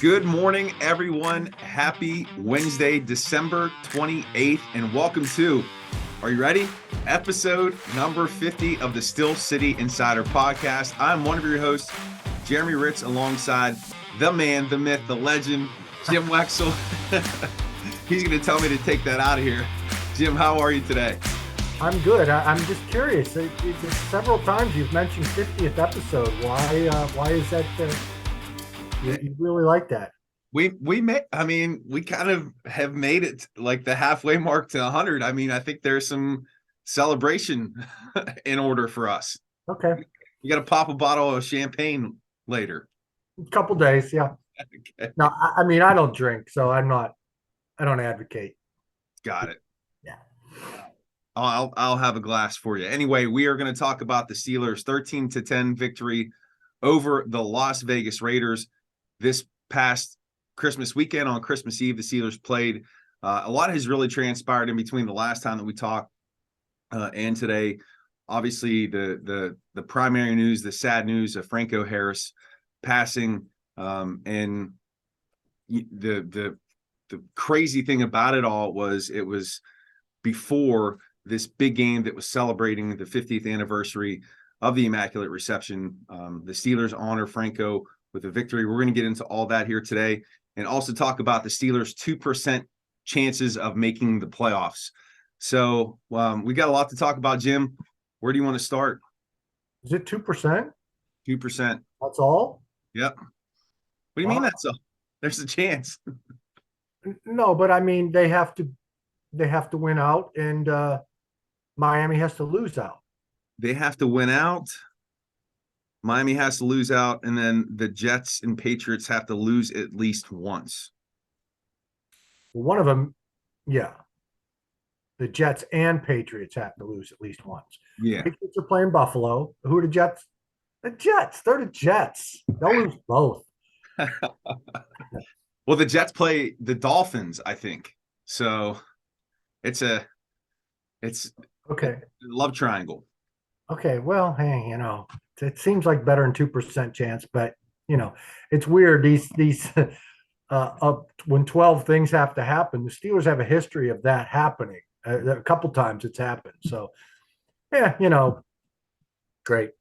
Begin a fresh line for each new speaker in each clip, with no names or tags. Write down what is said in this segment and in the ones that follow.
Good morning, everyone. Happy Wednesday, December 28th, and welcome to, are you ready? Episode number 50 of the Still City Insider Podcast. I'm one of your hosts, Jeremy Hritz, alongside the man, the myth, the legend, Jim Wexell. He's going to tell me to take that out of here. Jim, how are you today?
I'm good. I'm just curious. Several times you've mentioned 50th episode. Why is that? You really like that?
We kind of have made it like the halfway mark to 100. I think there's some celebration in order for us.
Okay.
You got to pop a bottle of champagne later.
A couple days, yeah.
Okay.
No, I don't drink, so I don't advocate.
Got it.
Yeah.
I'll have a glass for you. Anyway, we are going to talk about the Steelers' 13-10 victory over the Las Vegas Raiders this past Christmas weekend. On Christmas Eve, the Steelers played. A lot has really transpired in between the last time that we talked and today. Obviously, the primary news, the sad news of Franco Harris passing, and the crazy thing about it all was it was before this big game that was celebrating the 50th anniversary of the Immaculate Reception. The Steelers honor Franco with a victory. We're going to get into all that here today and also talk about the Steelers' 2% chances of making the playoffs. So we got a lot to talk about, Jim. Where do you want to start?
Is it 2%?
2%.
That's all?
Yep. What do you mean that's all? There's a chance.
No, but they have to win out, and Miami has to lose out.
They have to win out. Miami has to lose out, and then the Jets and Patriots have to lose at least once.
One of them, yeah. The Jets and Patriots have to lose at least once.
Yeah.
Patriots are playing Buffalo. Who are the Jets? The Jets. They're the Jets. They'll lose both.
Well, the Jets play the Dolphins, I think. So it's okay. A love triangle.
Okay, well, hey, it seems like better than 2% chance, but it's weird. These when 12 things have to happen, the Steelers have a history of that happening. A couple times it's happened. So, yeah, great.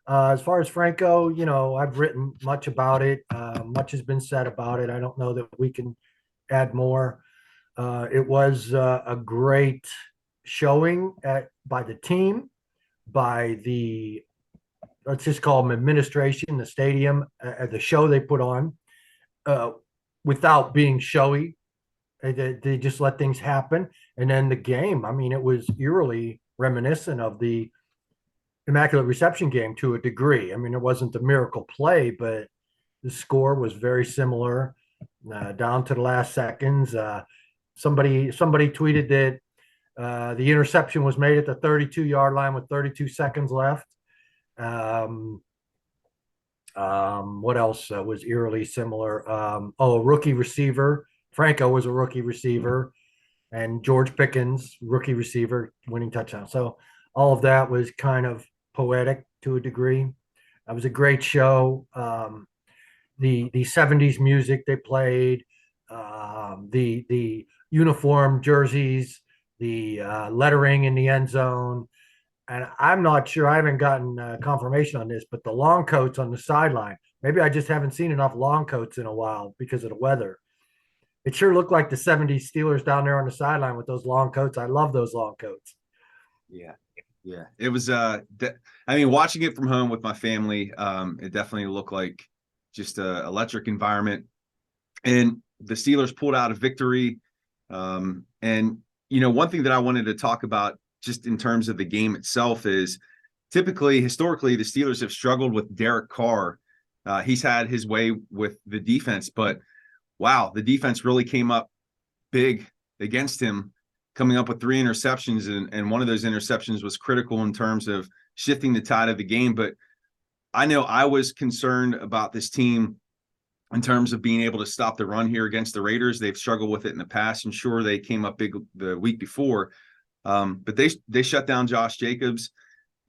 As far as Franco, I've written much about it. Much has been said about it. I don't know that we can add more. It was a great showing by the team, by the, let's just call them administration, the stadium, the show they put on, without being showy. They just let things happen. And then the game, it was eerily reminiscent of the Immaculate Reception game to a degree. It wasn't a miracle play, but the score was very similar, down to the last seconds. Somebody tweeted that the interception was made at the 32-yard line with 32 seconds left. What else was eerily similar? A rookie receiver. Franco was a rookie receiver, and George Pickens, rookie receiver, winning touchdown. So all of that was kind of poetic to a degree. It was a great show. The 70s music they played, the uniform jerseys, the lettering in the end zone. And I'm not sure, I haven't gotten confirmation on this, but the long coats on the sideline, maybe I just haven't seen enough long coats in a while because of the weather. It sure looked like the 70s Steelers down there on the sideline with those long coats. I love those long coats.
Yeah. Yeah. It was, watching it from home with my family, it definitely looked like just a electric environment. And the Steelers pulled out a victory. One thing that I wanted to talk about just in terms of the game itself is historically, the Steelers have struggled with Derek Carr. He's had his way with the defense, but wow, the defense really came up big against him, coming up with 3 interceptions. And one of those interceptions was critical in terms of shifting the tide of the game. But I know I was concerned about this team in terms of being able to stop the run here against the Raiders. They've struggled with it in the past, and sure, they came up big the week before. But they shut down Josh Jacobs.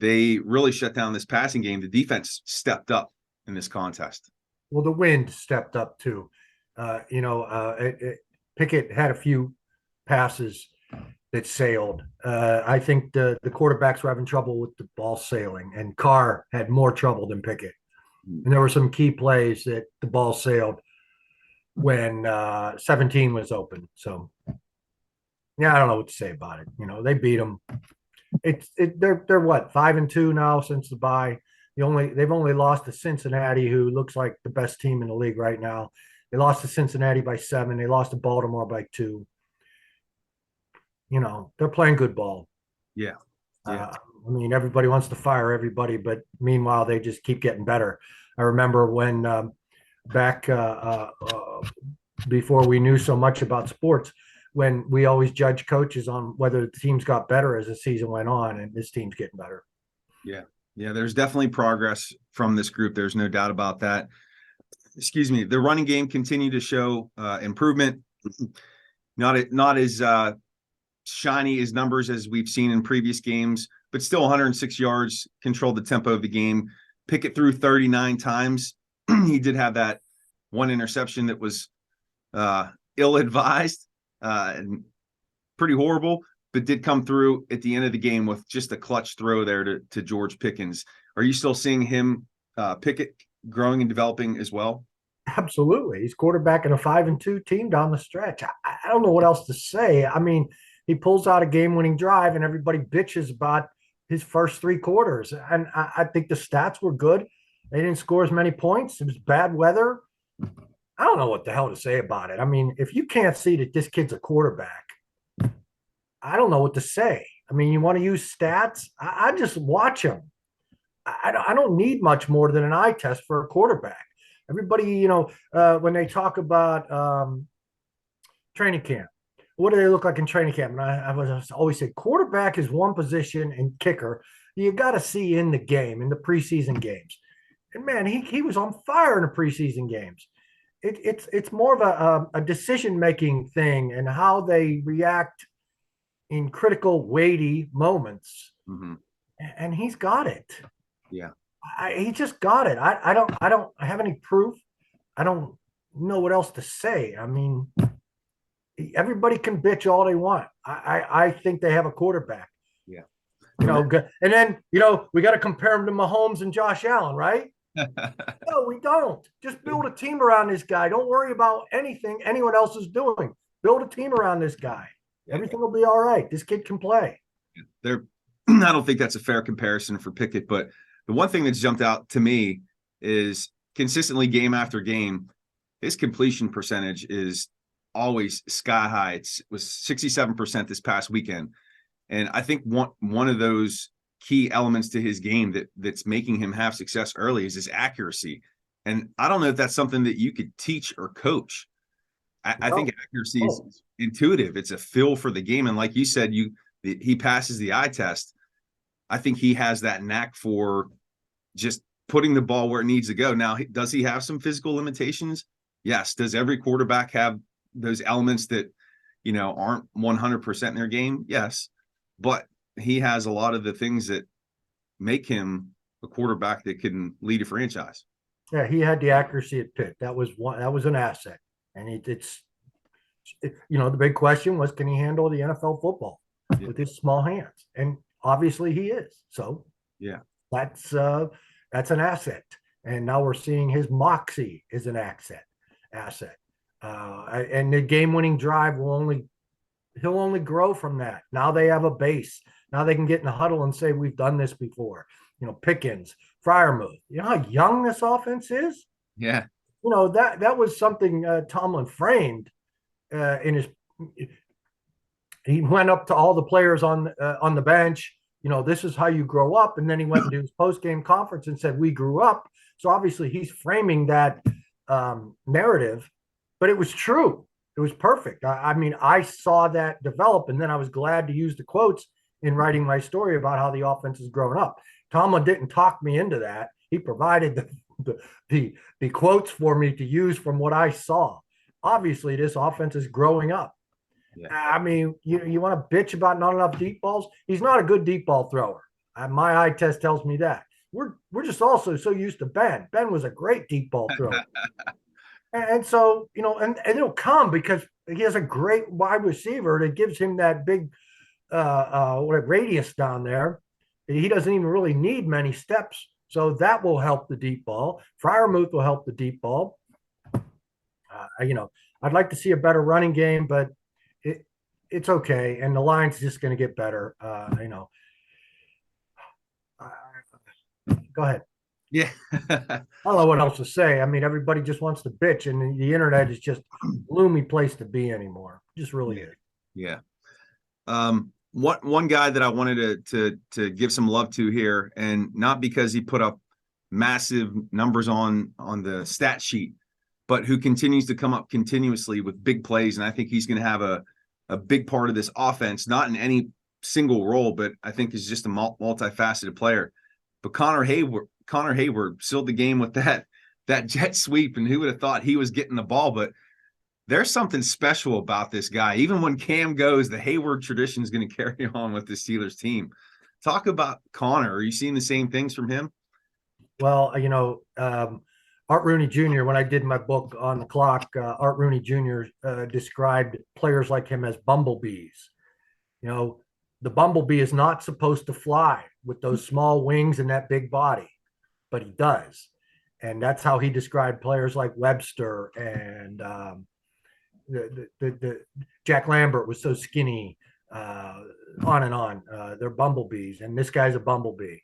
They really shut down this passing game. The defense stepped up in this contest.
Well, the wind stepped up too. Pickett had a few passes that sailed. I think the quarterbacks were having trouble with the ball sailing, and Carr had more trouble than Pickett. And there were some key plays that the ball sailed when 17 was open. So, yeah, I don't know what to say about it. They beat them. They're what, 5-2 now since the bye. They've only lost to Cincinnati, who looks like the best team in the league right now. They lost to Cincinnati by 7. They lost to Baltimore by 2. They're playing good ball.
Yeah. Yeah.
Everybody wants to fire everybody, but meanwhile, they just keep getting better. I remember when back before we knew so much about sports, when we always judge coaches on whether the teams got better as the season went on, and this team's getting better.
Yeah. Yeah. There's definitely progress from this group. There's no doubt about that. Excuse me. The running game continued to show improvement. Not as shiny as numbers as we've seen in previous games, but still 106 yards, controlled the tempo of the game. Pickett threw 39 times. He did have that one interception that was ill-advised and pretty horrible, but did come through at the end of the game with just a clutch throw there to George Pickens. Are you still seeing him, Pickett, growing and developing as well?
Absolutely. He's quarterback in a 5-2 team down the stretch. I don't know what else to say. He pulls out a game-winning drive, and everybody bitches about his first 3 quarters. And I think the stats were good. They didn't score as many points. It was bad weather. I don't know what the hell to say about it. If you can't see that this kid's a quarterback, I don't know what to say. You want to use stats? I just watch him. I don't need much more than an eye test for a quarterback. Everybody, when they talk about training camp, what do they look like in training camp? And I was always say quarterback is one position and kicker you got to see in the game, in the preseason games. And man, he was on fire in the preseason games. It's more of a decision-making thing and how they react in critical, weighty moments.
Mm-hmm.
And he's got it.
Yeah.
He just got it. I don't have any proof. I don't know what else to say. Everybody can bitch all they want. I think they have a quarterback.
Yeah.
And then, we got to compare him to Mahomes and Josh Allen, right? No, we don't. Just build a team around this guy. Don't worry about anything anyone else is doing. Build a team around this guy. Everything will be all right. This kid can play.
I don't think that's a fair comparison for Pickett, but the one thing that's jumped out to me is consistently game after game, his completion percentage is always sky high. It was 67% this past weekend. And I think one of those key elements to his game that's making him have success early is his accuracy. And I don't know if that's something that you could teach or coach. I think accuracy is intuitive. It's a feel for the game. And like you said, he passes the eye test. I think he has that knack for just putting the ball where it needs to go. Now, does he have some physical limitations? Yes. Does every quarterback have those elements that, aren't 100% in their game? Yes. But he has a lot of the things that make him a quarterback that can lead a franchise.
Yeah, he had the accuracy at Pitt. That was an asset. And the big question was, can he handle the NFL football with his small hands? And obviously he is. So
yeah,
that's an asset. And now we're seeing his moxie is an asset. And the game-winning drive he'll only grow from that. Now they have a base. Now they can get in the huddle and say, we've done this before. Pickens, Freiermuth. You know how young this offense is?
Yeah.
That was something Tomlin framed in his. He went up to all the players on the bench. This is how you grow up. And then he went into his post-game conference and said, we grew up. So obviously he's framing that narrative, but it was true. It was perfect. I saw that develop, and then I was glad to use the quotes in writing my story about how the offense is growing up. Tomlin didn't talk me into that. He provided the quotes for me to use from what I saw. Obviously, this offense is growing up. Yeah. You want to bitch about not enough deep balls? He's not a good deep ball thrower. My eye test tells me that. We're just also so used to Ben. Ben was a great deep ball thrower. And so, and it'll come because he has a great wide receiver that gives him that big what radius down there. He doesn't even really need many steps. So that will help the deep ball. Fryermuth will help the deep ball. I'd like to see a better running game, but it's okay. And the line's just going to get better. Go ahead.
Yeah.
I don't know what else to say. I mean, everybody just wants to bitch, and the internet is just a gloomy place to be anymore. It just really is.
Yeah. One guy that I wanted to give some love to here, and not because he put up massive numbers on the stat sheet, but who continues to come up continuously with big plays, and I think he's going to have a big part of this offense, not in any single role, but I think is just a multifaceted player. But Connor Hayward sealed the game with that jet sweep, and who would have thought he was getting the ball? But there's something special about this guy. Even when Cam goes, the Hayward tradition is going to carry on with the Steelers team. Talk about Connor. Are you seeing the same things from him?
Well, Art Rooney Jr., when I did my book on the clock, Art Rooney Jr. Described players like him as bumblebees. The bumblebee is not supposed to fly with those small wings and that big body, but he does. And that's how he described players like Webster and the Jack Lambert was so skinny, on and on. They're bumblebees, and this guy's a bumblebee.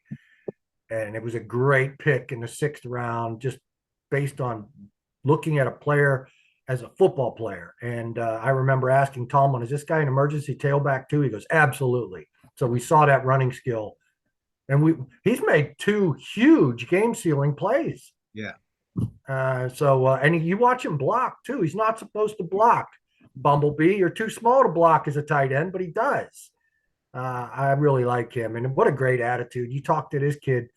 And it was a great pick in the 6th round, just based on looking at a player as a football player. And I remember asking Tomlin, is this guy an emergency tailback too? He goes, absolutely. So we saw that running skill. And he's made 2 huge game-sealing plays.
Yeah.
And you watch him block too. He's not supposed to block. Bumblebee, you're too small to block as a tight end, but he does. I really like him. And what a great attitude. You talk to this kid.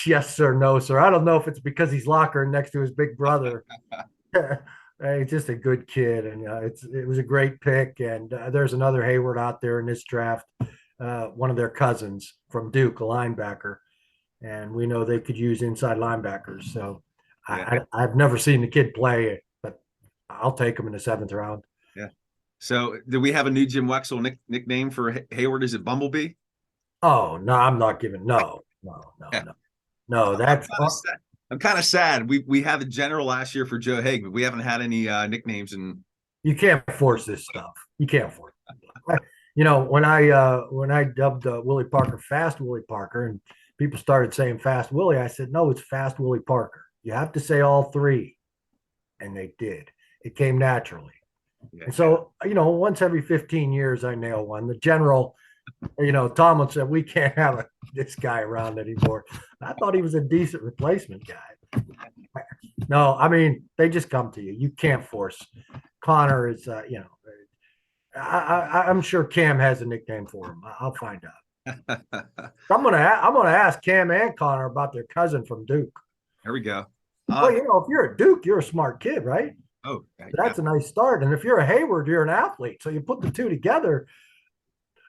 Yes, sir. No, sir. I don't know if it's because he's lockering next to his big brother. He's just a good kid. And it was a great pick. And there's another Hayward out there in this draft, one of their cousins from Duke, a linebacker. And we know they could use inside linebackers. So yeah. I've never seen the kid play, but I'll take him in the 7th round.
Yeah. So do we have a new Jim Wexell nickname for Hayward? Is it Bumblebee?
Oh, no, I'm not giving. No. That's
I'm kind of sad. We had the general last year for Joe Haig, but we haven't had any nicknames. And
you can't force this stuff. You can't force it. When I dubbed Willie Parker Fast Willie Parker, and people started saying Fast Willie, I said, no, it's Fast Willie Parker. You have to say all 3. And they did. It came naturally. Yeah. And so, once every 15 years, I nail one. The general, Tomlin said, we can't have this guy around anymore. I thought he was a decent replacement guy. No, I mean, they just come to you. You can't force. Connor is, I'm sure Cam has a nickname for him. I'll find out. I'm gonna ask Cam and Connor about their cousin from Duke.
There we go.
Well, if you're a Duke, you're a smart kid, right?
Oh,
so that's a nice start. And if you're a Hayward, you're an athlete. So you put the 2 together.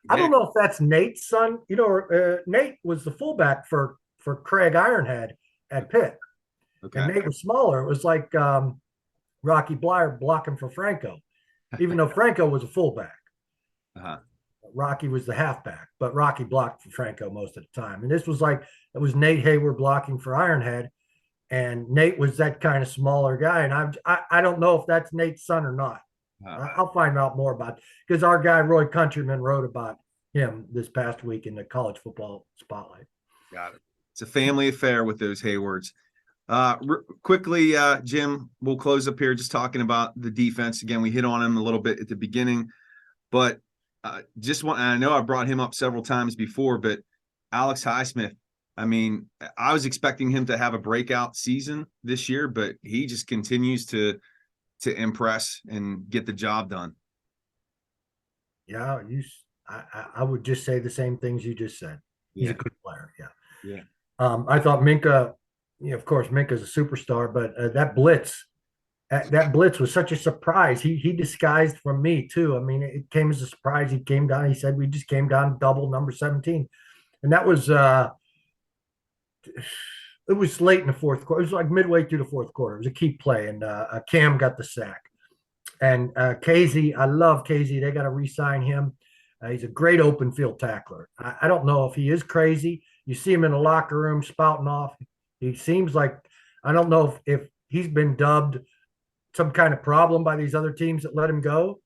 Yeah. I don't know if that's Nate's son. Nate was the fullback for Craig Ironhead at Pitt. Okay. And Nate was smaller. It was like Rocky Blyer blocking for Franco, even though Franco was a fullback.
Uh-huh.
Rocky was the halfback, but Rocky blocked for Franco most of the time. And this was it was Nate Hayward blocking for Ironhead. And Nate was that kind of smaller guy. And I don't know if that's Nate's son or not. I'll find out more about it because our guy, Roy Countryman, wrote about him this past week in the College Football Spotlight.
Got it. It's a family affair with those Haywards. Quickly, Jim, we'll close up here just talking about the defense. Again, we hit on him a little bit at the beginning, but I know I brought him up several times before, but Alex Highsmith, I mean, I was expecting him to have a breakout season this year, but he just continues to impress and get the job done.
Yeah, I would just say the same things you just said. He's a good player.
Yeah.
I thought Minka, of course, Minka's a superstar, but that blitz was such a surprise. He disguised from me too. I mean, it came as a surprise. He came down. He said, we just came down double number 17. And that was It was late in the fourth quarter. It was like midway through the fourth quarter. It was a key play, and Cam got the sack. And Casey, I love Casey. They got to re-sign him. He's a great open field tackler. I don't know if he is crazy. You see him in the locker room spouting off. He seems like, I don't know if he's been dubbed some kind of problem by these other teams that let him go.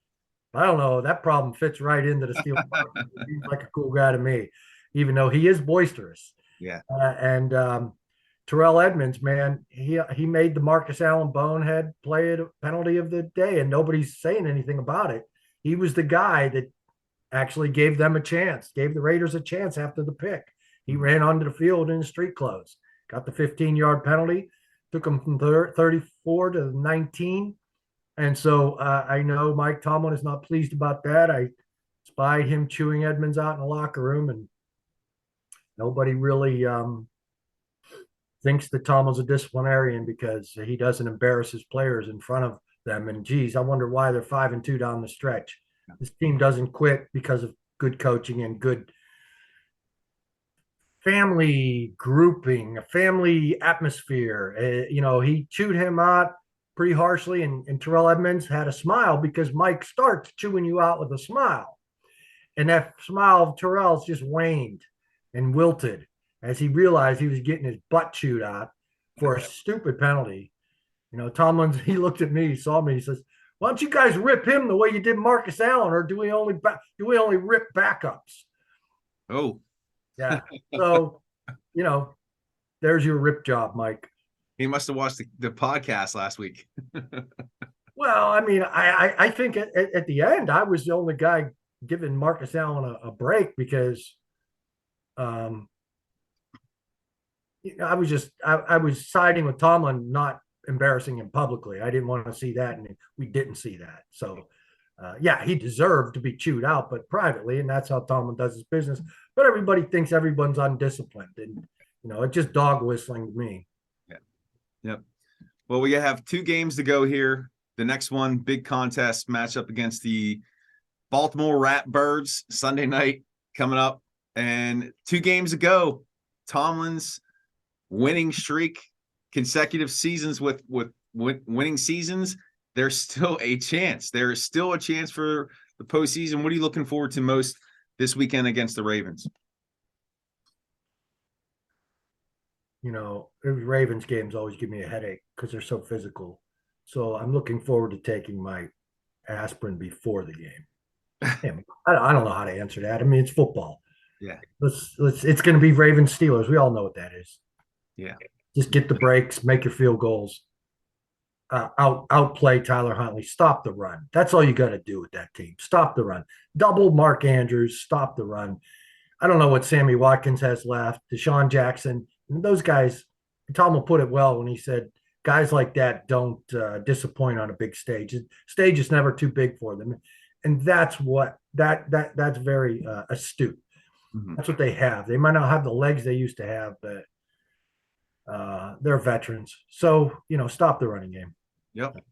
I don't know. That problem fits right into the Steelers. He seems like a cool guy to me, even though he is boisterous.
Yeah.
And Terrell Edmonds, man, he made the Marcus Allen bonehead play penalty of the day, and nobody's saying anything about it. He was the guy that actually gave them a chance, gave the Raiders a chance after the pick. He ran onto the field in street clothes, got the 15-yard penalty, took him from 34 to 19. And so I know Mike Tomlin is not pleased about that. I spied him chewing Edmonds out in the locker room, and nobody really thinks that Tomlin's a disciplinarian because he doesn't embarrass his players in front of them. And geez, I wonder why they're 5-2 down the stretch. This team doesn't quit because of good coaching and good family grouping, a family atmosphere. He chewed him out pretty harshly, and Terrell Edmonds had a smile because Mike starts chewing you out with a smile. And that smile of Terrell's just waned and wilted as he realized he was getting his butt chewed out for a stupid penalty. Tomlin, he looked at me, he saw me, he says, "Why don't you guys rip him the way you did Marcus Allen, or do we only rip backups?"
Oh,
yeah. So, there's your rip job, Mike.
He must have watched the podcast last week.
Well, I mean, I think at the end, I was the only guy giving Marcus Allen a break because, I was siding with Tomlin, not embarrassing him publicly. I didn't want to see that, and we didn't see that. So, he deserved to be chewed out, but privately, and that's how Tomlin does his business. But everybody thinks everyone's undisciplined, and it's just dog whistling to me.
Yeah. Yep. Well, we have 2 games to go here. The next one, big contest matchup against the Baltimore Ratbirds, Sunday night coming up, and 2 games ago. Tomlin's winning streak, consecutive seasons with winning seasons. There's still a chance. There is still a chance for the postseason. What are you looking forward to most this weekend against the Ravens?
Ravens games always give me a headache because they're so physical. So I'm looking forward to taking my aspirin before the game. I don't know how to answer that. I mean, it's football.
Yeah.
It's going to be Ravens Steelers. We all know what that is.
Yeah.
Just get the breaks, make your field goals, outplay Tyler Huntley, stop the run. That's all you got to do with that team. Stop the run. Double Mark Andrews, stop the run. I don't know what Sammy Watkins has left. Deshaun Jackson, those guys. Tom will put it well when he said, guys like that don't disappoint on a big stage. Stage is never too big for them, and that's very astute. Mm-hmm. That's what they have. They might not have the legs they used to have, but they're veterans. So stop the running game.
Yep.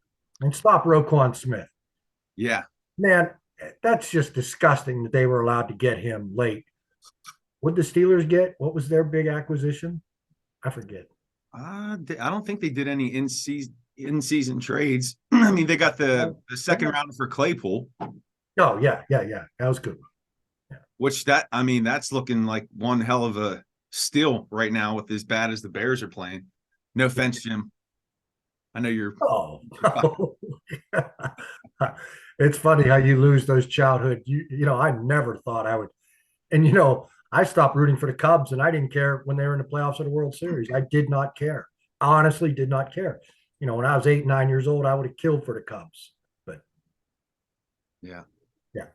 And stop Roquan Smith.
Yeah.
Man, that's just disgusting that they were allowed to get him late. What did the Steelers get? What was their big acquisition? I forget.
I don't think they did any in-season trades. I mean, they got the second round for Claypool.
Oh, yeah. That was good.
Yeah. Which that's looking like one hell of a steal right now with as bad as the Bears are playing. No offense, Jim. I know you're.
Oh. It's funny how you lose those childhood. I never thought I would. And, I stopped rooting for the Cubs, and I didn't care when they were in the playoffs of the World Series. I did not care. Honestly, did not care. When I was 8, 9 years old, I would have killed for the Cubs. But
yeah.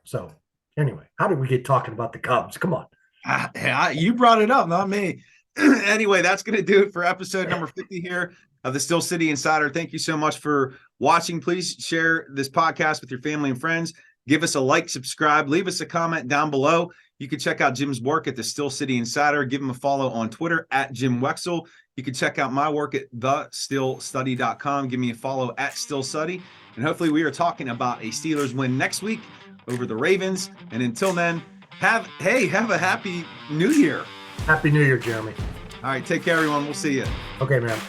So anyway, how did we get talking about the Cubs? Come on.
You brought it up, not me. Anyway, that's going to do it for episode number 50 here of the Steel City Insider. Thank you so much for watching. Please share this podcast with your family and friends. Give us a like, subscribe, leave us a comment down below. You can check out Jim's work at the Steel City Insider. Give him a follow on Twitter at Jim Wexell. You can check out my work at thesteelstudy.com. Give me a follow at Steel Study. And hopefully we are talking about a Steelers win next week over the Ravens. And until then, have a happy New Year.
Happy New Year, Jeremy.
All right, take care, everyone. We'll see you.
Okay, man.